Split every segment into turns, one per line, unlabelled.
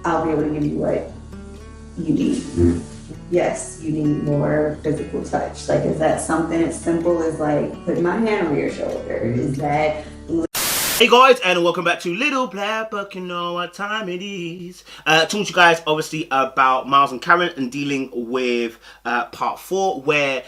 I'll be able to give you what you need. Yes, you need more physical touch. Like, is that something as simple as like putting my hand on your shoulder? Is that...
Hey guys, and welcome back to Little Black Book. You know what time it is. Talking to you guys obviously about Miles and Karen and dealing with part 4, where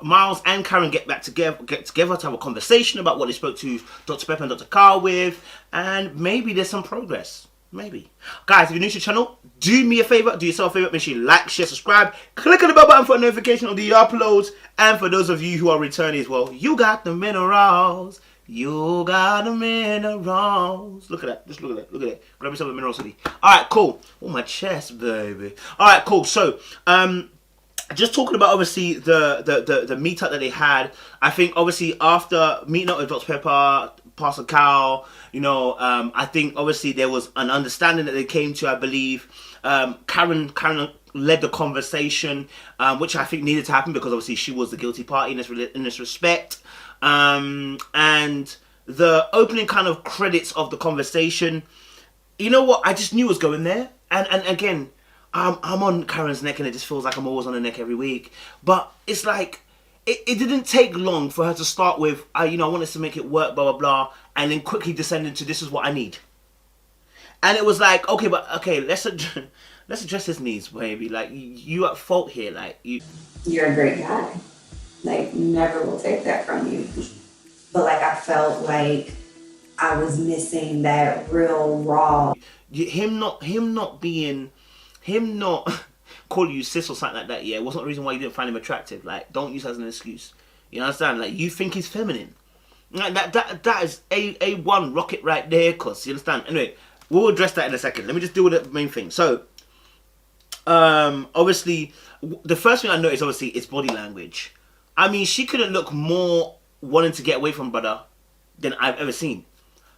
Miles and Karen get together to have a conversation about what they spoke to Dr. Pepper and Dr. Carl with, and maybe there's some progress. Maybe. Guys, if you're new to the channel, do me a favor, do yourself a favor, make sure you like, share, subscribe, click on the bell button for a notification of the uploads, and for those of you who are returning as well, you got the minerals. You got the minerals. Look at that. Just look at that. Look at that. Grab yourself a mineral city. Alright, cool. Oh, my chest, baby. Alright, cool. So, just talking about obviously the meetup that they had. I think obviously after meeting up with Dr. Pepper, Pastor Cal, you know, I think obviously there was an understanding that they came to, I believe. Karen led the conversation, which I think needed to happen because obviously she was the guilty party in this respect. And the opening kind of credits of the conversation, you know what, I just knew was going there. And again, I'm on Karen's neck and it just feels like I'm always on her neck every week. But it's like, it didn't take long for her to start with, you know, I want us to make it work, blah, blah, blah. And then quickly descend into, this is what I need. And it was like, okay, let's address his needs, baby. Like, you at fault here. Like,
You're a great guy. Like, never will take that from you. But like, I felt like I was missing that real raw.
Him not calling you sis or something like that, yeah, wasn't the reason why you didn't find him attractive. Like, don't use that as an excuse. You understand? Like, you think he's feminine. Like, that is A1 rocket right there, cuz, you understand? Anyway, we'll address that in a second. Let me just deal with the main thing. So, obviously, the first thing I noticed, obviously, is body language. I mean, she couldn't look more wanting to get away from brother than I've ever seen.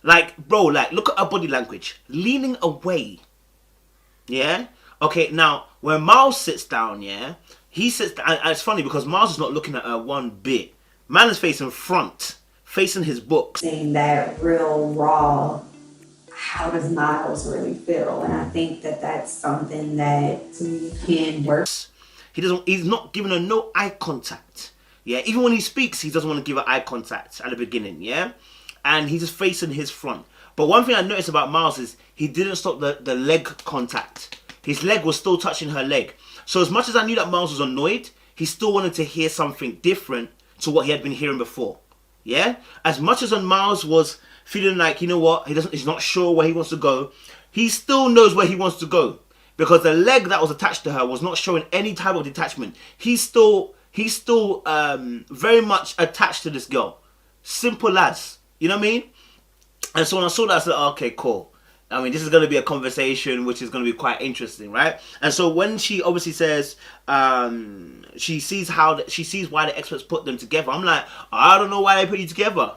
Like, bro, like, look at her body language. Leaning away. Yeah? Okay, now, when Miles sits down, yeah, he sits down, and it's funny because Miles is not looking at her one bit. Man is facing front, facing his books.
Seeing that real raw, how does Miles really feel? And I think that that's something that can work.
He's not giving her no eye contact. Yeah, even when he speaks, he doesn't want to give her eye contact at the beginning, yeah? And he's just facing his front. But one thing I noticed about Miles is he didn't stop the leg contact. His leg was still touching her leg. So as much as I knew that Miles was annoyed, he still wanted to hear something different to what he had been hearing before. Yeah? As much as Miles was feeling like, you know what, he's not sure where he wants to go, he still knows where he wants to go. Because the leg that was attached to her was not showing any type of detachment. He's still very much attached to this girl. Simple as. You know what I mean? And so when I saw that, I said, oh, okay, cool. I mean, this is going to be a conversation which is going to be quite interesting, right? And so when she obviously says she sees why the experts put them together, I'm like, I don't know why they put you together.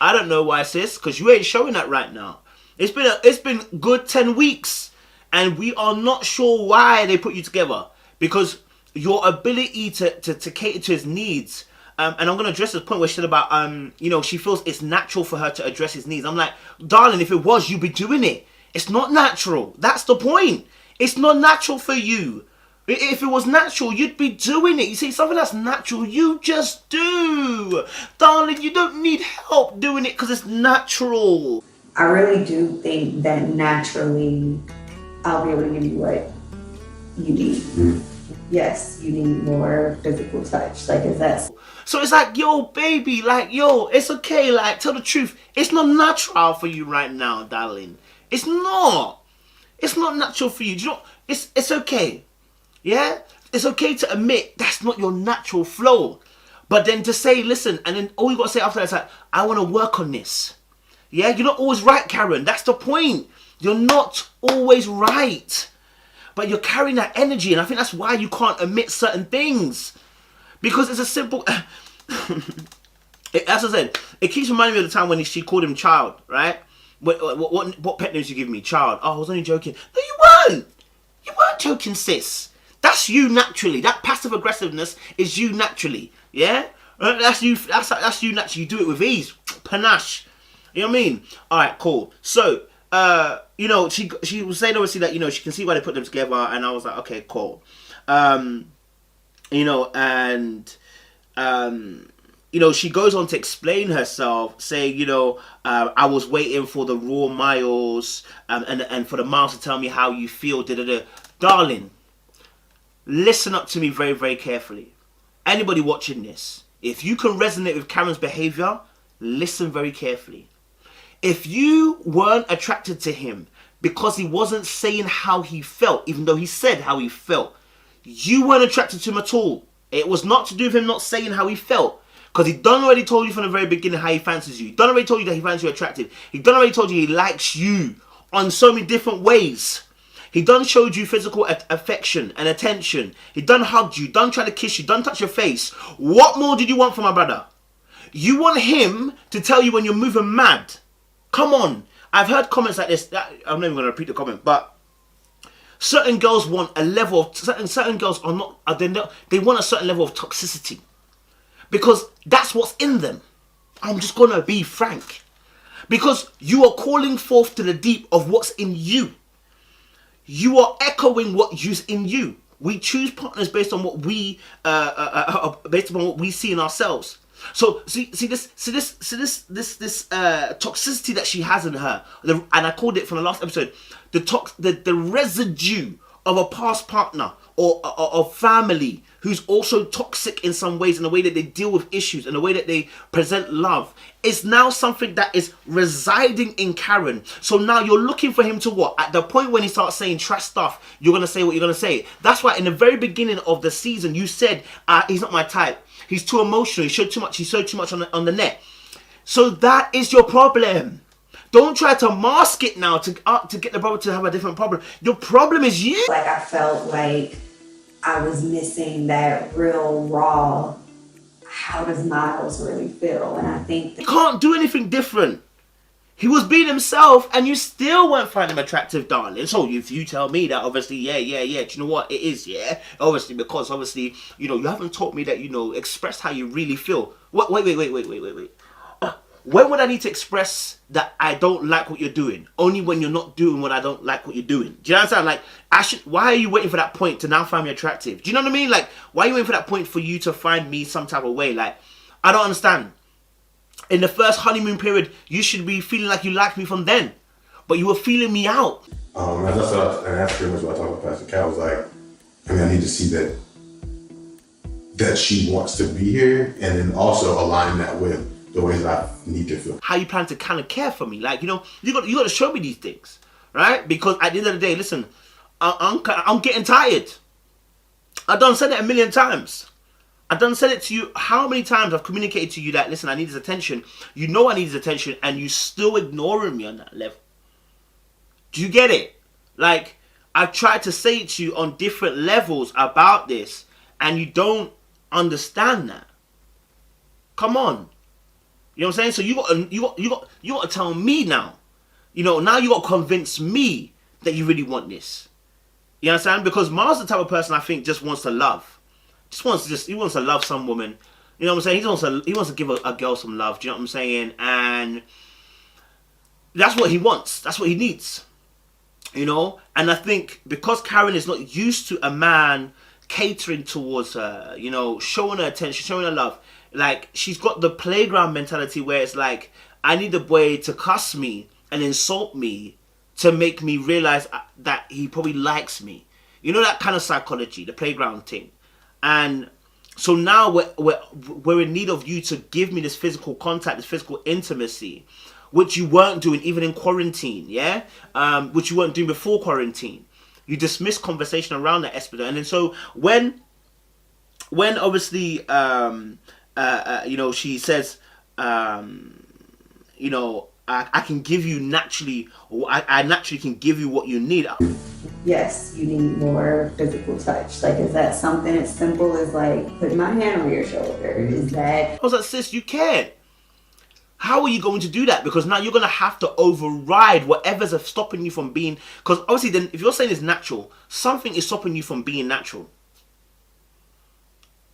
I don't know why, sis, because you ain't showing that right now. It's been good 10 weeks, and we are not sure why they put you together, because your ability to cater to his needs. And I'm going to address this point where she said about, you know, she feels it's natural for her to address his needs. I'm like, darling, if it was, you'd be doing it. It's not natural. That's the point. It's not natural for you. If it was natural, you'd be doing it. You see, something that's natural, you just do. Darling, you don't need help doing it because it's natural.
I really do think that naturally I'll be able to give you what you need. Yes, you need more physical touch. Like, is that...
So it's like, yo, baby, like, yo, it's okay, like, tell the truth. It's not natural for you right now, darling. It's not. It's not natural for you. Do you know, it's okay. Yeah? It's okay to admit that's not your natural flow. But then to say, listen, and then all you got to say after that is like, I want to work on this. Yeah? You're not always right, Karen. That's the point. You're not always right. But you're carrying that energy, and I think that's why you can't admit certain things. Because it's a simple... As I said, it keeps reminding me of the time when she called him child, right? What pet names you give me? Child. Oh, I was only joking. No, you weren't. You weren't joking, sis. That's you naturally. That passive aggressiveness is you naturally. Yeah? That's you naturally. You do it with ease. Panache. You know what I mean? Alright, cool. So, you know, she was saying obviously that, you know, she can see why they put them together, and I was like, okay, cool. You know, and you know, she goes on to explain herself, saying, you know, I was waiting for the raw miles, and for the miles to tell me how you feel. Darling, listen up to me very, very carefully. Anybody watching this, if you can resonate with Karen's behavior, listen very carefully. If you weren't attracted to him because he wasn't saying how he felt, even though he said how he felt, you weren't attracted to him at all. It was not to do with him not saying how he felt. Because he done already told you from the very beginning how he fancies you. He done already told you that he finds you attractive. He done already told you he likes you on so many different ways. He done showed you physical affection and attention. He done hugged you, done tried to kiss you, done touch your face. What more did you want from my brother? You want him to tell you when you're moving mad. Come on. I've heard comments like this. I'm not even going to repeat the comment, but certain girls want a level of... Certain girls are not... They want a certain level of toxicity. Because that's what's in them. I'm just going to be frank. Because you are calling forth to the deep of what's in you. You are echoing what is in you. We choose partners based on what we based on what we see in ourselves. So see this toxicity that she has in her, and I called it from the last episode, the residue of a past partner or family who's also toxic in some ways, in the way that they deal with issues, in the way that they present love, is now something that is residing in Karen. So now you're looking for him to what? At the point when he starts saying trash stuff, you're going to say what you're going to say. That's why in the very beginning of the season, you said, he's not my type. He's too emotional. He showed too much on the net. So that is your problem. Don't try to mask it now to get the brother to have a different problem. Your problem is you.
Like I felt like I was missing that real raw, how does Miles really feel? And I think
you can't do anything different. He was being himself and you still weren't finding him attractive, darling. So if you tell me that, obviously, yeah. Do you know what? It is, yeah. Obviously, because obviously, you know, you haven't taught me that, you know, express how you really feel. Wait. When would I need to express that I don't like what you're doing? Only when you're not doing what I don't like what you're doing. Do you understand? Like, why are you waiting for that point to now find me attractive? Do you know what I mean? Like, why are you waiting for that point for you to find me some type of way? Like, I don't understand. In the first honeymoon period, you should be feeling like you liked me from then. But you were feeling me out.
As I said, and that's pretty much what I talked about Pastor Cal, was like, I mean, I need to see that she wants to be here, and then also align that with the ways that I need to feel.
How you plan to kind of care for me? Like, you know, you got to show me these things, right? Because at the end of the day, listen, I'm getting tired. I done said it a million times. I done said it to you. How many times I've communicated to you that, listen, I need his attention. You know I need his attention, and you still ignoring me on that level. Do you get it? Like, I've tried to say it to you on different levels about this, and you don't understand that. Come on. You know what I'm saying? So you got to tell me now. You know, now you got to convince me that you really want this. You understand? Because Miles is the type of person I think just wants to love. He wants to love some woman. You know what I'm saying? He wants to give a girl some love. Do you know what I'm saying? And that's what he wants. That's what he needs. You know? And I think because Karen is not used to a man catering towards her, you know, showing her attention, showing her love. Like, she's got the playground mentality where it's like, I need a boy to cuss me and insult me to make me realize that he probably likes me. You know, that kind of psychology, the playground thing. And so now we're in need of you to give me this physical contact, this physical intimacy, which you weren't doing even in quarantine, yeah? Which you weren't doing before quarantine. You dismiss conversation around that aspect. And then so when obviously... you know, she says, you know, I can give you naturally, or I naturally can give you what you need.
Yes, you need more physical touch. Like, is that something as simple as like putting my hand on your shoulder? Is that...
I was like, sis, you can't. How are you going to do that? Because now you're going to have to override whatever's stopping you from being... Because obviously then, if you're saying it's natural, something is stopping you from being natural.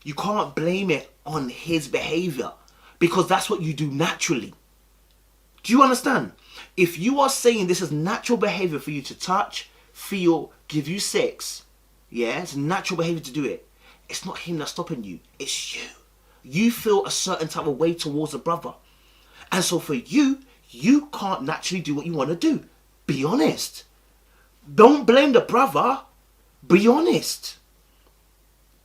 You can't blame it on his behavior because that's what you do naturally. Do you understand? If you are saying this is natural behavior for you to touch, feel, give you sex, yeah, it's natural behavior to do it. It's not him that's stopping you. It's you. You feel a certain type of way towards a brother. And so for you, you can't naturally do what you want to do. Be honest. Don't blame the brother. Be honest.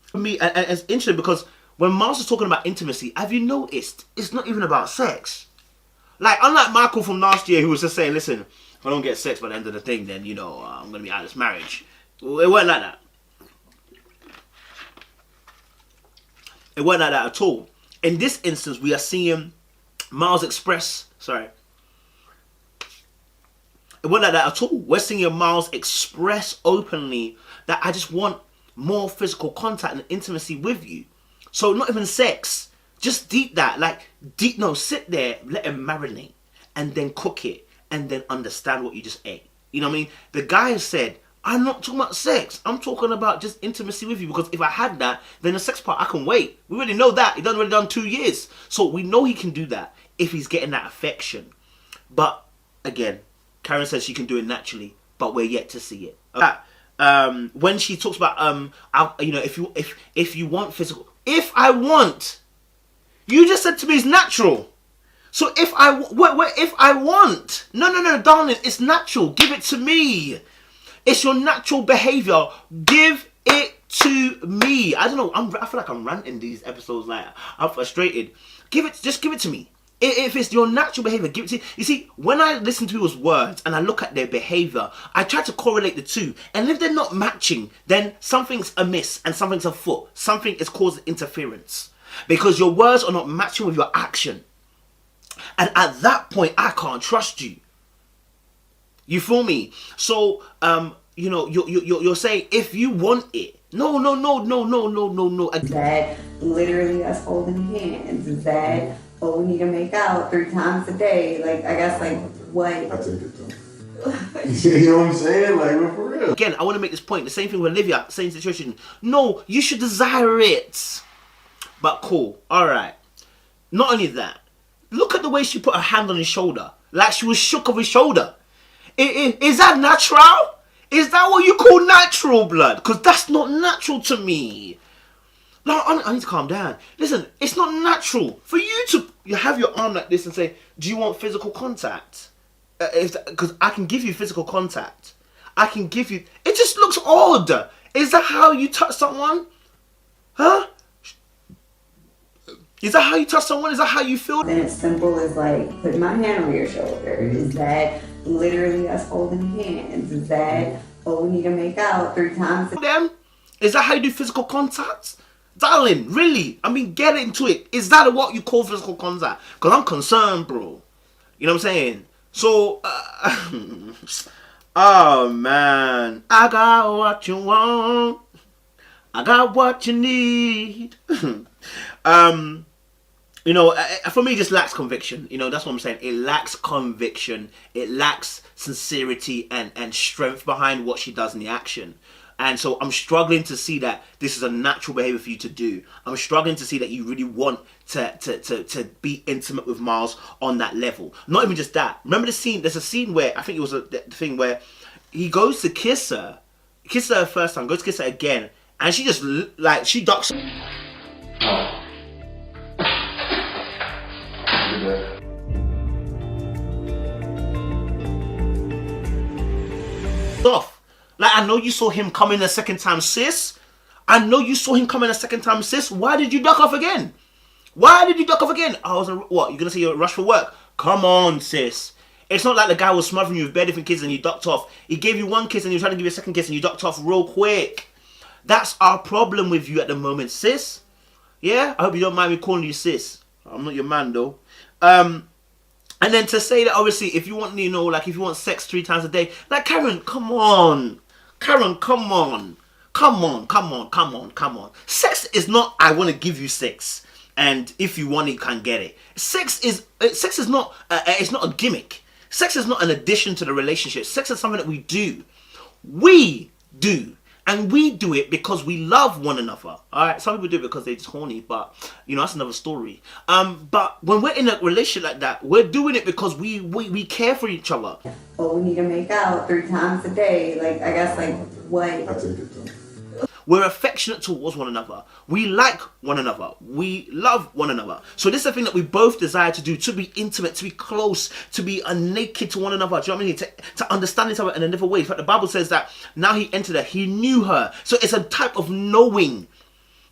For me, and it's interesting because when Miles is talking about intimacy, have you noticed it's not even about sex? Like, unlike Michael from last year who was just saying, listen, if I don't get sex by the end of the thing, then, you know, I'm going to be out of this marriage. It wasn't like that. It wasn't like that at all. In this instance, we are seeing Miles express, it wasn't like that at all. We're seeing Miles express openly that I just want more physical contact and intimacy with you. So not even sex, just deep that, sit there, let it marinate, and then cook it, and then understand what you just ate. You know what I mean? The guy has said, I'm not talking about sex. I'm talking about just intimacy with you. Because if I had that, then the sex part, I can wait. We already know that. He's already done 2 years. So we know he can do that if he's getting that affection. But again, Karen says she can do it naturally, but we're yet to see it. When she talks about, if you want physical, if I want, you just said to me it's natural. So if I want, no, darling, it's natural. Give it to me. It's your natural behavior. Give it to me. I don't know. I feel like I'm ranting these episodes. Like, I'm frustrated. Just give it to me. If it's your natural behavior, give it to me. You see, when I listen to people's words and I look at their behavior, I try to correlate the two. And if they're not matching, then something's amiss and something's afoot. Something is causing interference. Because your words are not matching with your action. And at that point, I can't trust you. You feel me? So, you're saying if you want it. No.
Is that literally us holding hands? Is that, we need to make out 3 times a day? Like, I guess, what?
I take it though. You know what I'm saying? Like, for real.
Again, I want to make this point. The same thing with Olivia. Same situation. No, you should desire it. But cool. All right. Not only that. Look at the way she put her hand on his shoulder. Like she was shook off his shoulder. Is that natural? Is that what you call natural, blood? Because that's not natural to me. No, I need to calm down. Listen, it's not natural for you to have your arm like this and say, do you want physical contact? Because I can give you physical contact. I can give you... It just looks odd. Is that how you touch someone? Huh? Is that how you touch someone? Is that how you feel?
And it's simple as putting my hand on your shoulder. Is that literally us holding hands? Is that, we need to make out 3 times a day?
Is that how you do physical contact? Darling, really? I mean, get into it. Is that what you call physical contact? Because I'm concerned, bro. You know what I'm saying? So, oh man. I got what you want. I got what you need. For me, it just lacks conviction. That's what I'm saying. It lacks conviction. It lacks sincerity and strength behind what she does in the action. And so I'm struggling to see that this is a natural behavior for you to do. I'm struggling to see that you really want to be intimate with Miles on that level. Not even just that. Remember the scene? There's a scene where, I think it was the thing where he goes to kiss her first time, goes to kiss her again, and she just, she ducks off. I know you saw him coming a second time, sis. Why did you duck off again? I was what? You're gonna say you're a rush for work? Come on, sis. It's not like the guy was smothering you with bare different kisses and you ducked off. He gave you one kiss and he was trying to give you a second kiss and you ducked off real quick. That's our problem with you at the moment, sis. Yeah? I hope you don't mind me calling you sis. I'm not your man though. And then to say that obviously if you want, if you want sex 3 times a day, Karen, come on. Come on. Sex is not, I want to give you sex. And if you want it, you can get it. Sex is not, it's not a gimmick. Sex is not an addition to the relationship. Sex is something that we do. And we do it because we love one another. Alright, some people do it because they're just horny, but you know, that's another story. But when we're in a relationship like that, we're doing it because we care for each other.
Oh, we need to make out 3 times a day. Like, I guess, like, what?
I take it though.
We're affectionate towards one another. We like one another. We love one another. So this is the thing that we both desire to do, to be intimate, to be close, to be naked to one another. Do you know what I mean? To understand each other in a different way. In fact, the Bible says that now he entered her, he knew her. So it's a type of knowing.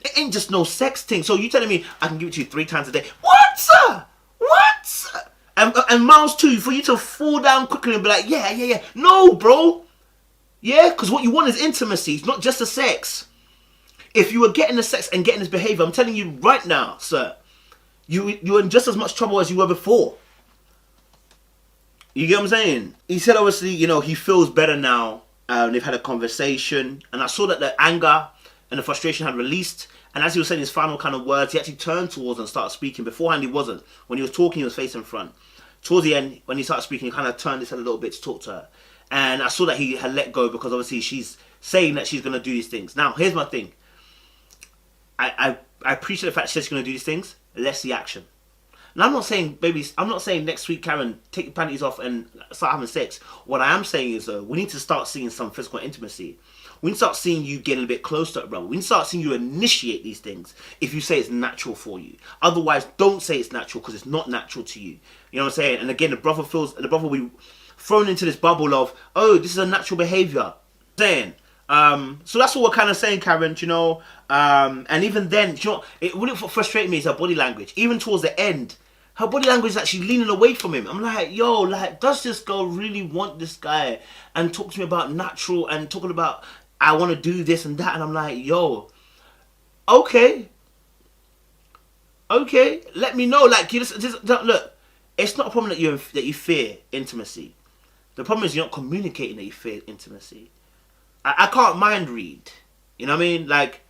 It ain't just no sex thing. So you telling me I can give it to you 3 times a day? What, sir? What, sir? And Miles too, for you to fall down quickly and be like, yeah. No, bro. Yeah, because what you want is intimacy. It's not just the sex. If you were getting the sex and getting this behavior, I'm telling you right now, sir, you're in just as much trouble as you were before. You get what I'm saying? He said, obviously, you know, he feels better now. They've had a conversation. And I saw that the anger and the frustration had released. And as he was saying his final kind of words, he actually turned towards and started speaking. Beforehand, he wasn't. When he was talking, he was facing front. Towards the end, when he started speaking, he kind of turned his head a little bit to talk to her. And I saw that he had let go because obviously she's saying that she's going to do these things. Now, here's my thing. I appreciate the fact she's going to do these things. Let's see action. Now, I'm not saying, babies, I'm not saying next week, Karen, take your panties off and start having sex. What I am saying is, though, we need to start seeing some physical intimacy. We need to start seeing you getting a bit close to it, brother. We need to start seeing you initiate these things if you say it's natural for you. Otherwise, don't say it's natural because it's not natural to you. You know what I'm saying? And again, the brother will be thrown into this bubble of, oh, this is a natural behavior. Saying, so that's what we're kind of saying, Karen, you know. And even then, you know, it wouldn't frustrate me is her body language. Even towards the end, her body language is actually leaning away from him. I'm like, yo, like, does this girl really want this guy? And talk to me about natural and talking about, I want to do this and that. And I'm like, yo, okay, let me know. Like, you just look, it's not a problem that you fear intimacy. The problem is you're not communicating that you fear intimacy. I can't mind read. You know what I mean? Like,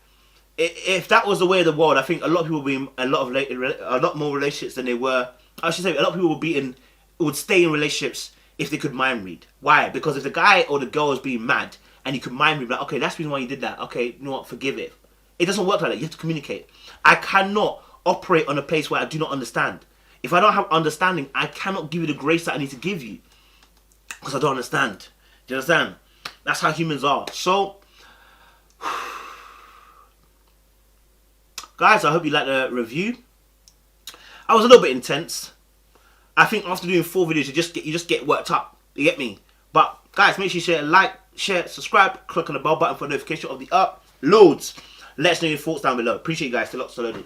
if that was the way of the world, I think a lot of people would be in a lot more relationships than they were. I should say a lot of people would stay in relationships if they could mind read. Why? Because if the guy or the girl is being mad and you could mind read, like, okay, that's the reason why you did that. Okay, you know what? Forgive it. It doesn't work like that. You have to communicate. I cannot operate on a place where I do not understand. If I don't have understanding, I cannot give you the grace that I need to give you. Because I don't understand. Do you understand? That's how humans are. So, guys, I hope you liked the review. I was a little bit intense. I think after doing 4 videos, you just get worked up. You get me? But guys, make sure you like, share, subscribe, click on the bell button for notification of the uploads. Let us know your thoughts down below. Appreciate you guys. Still loaded.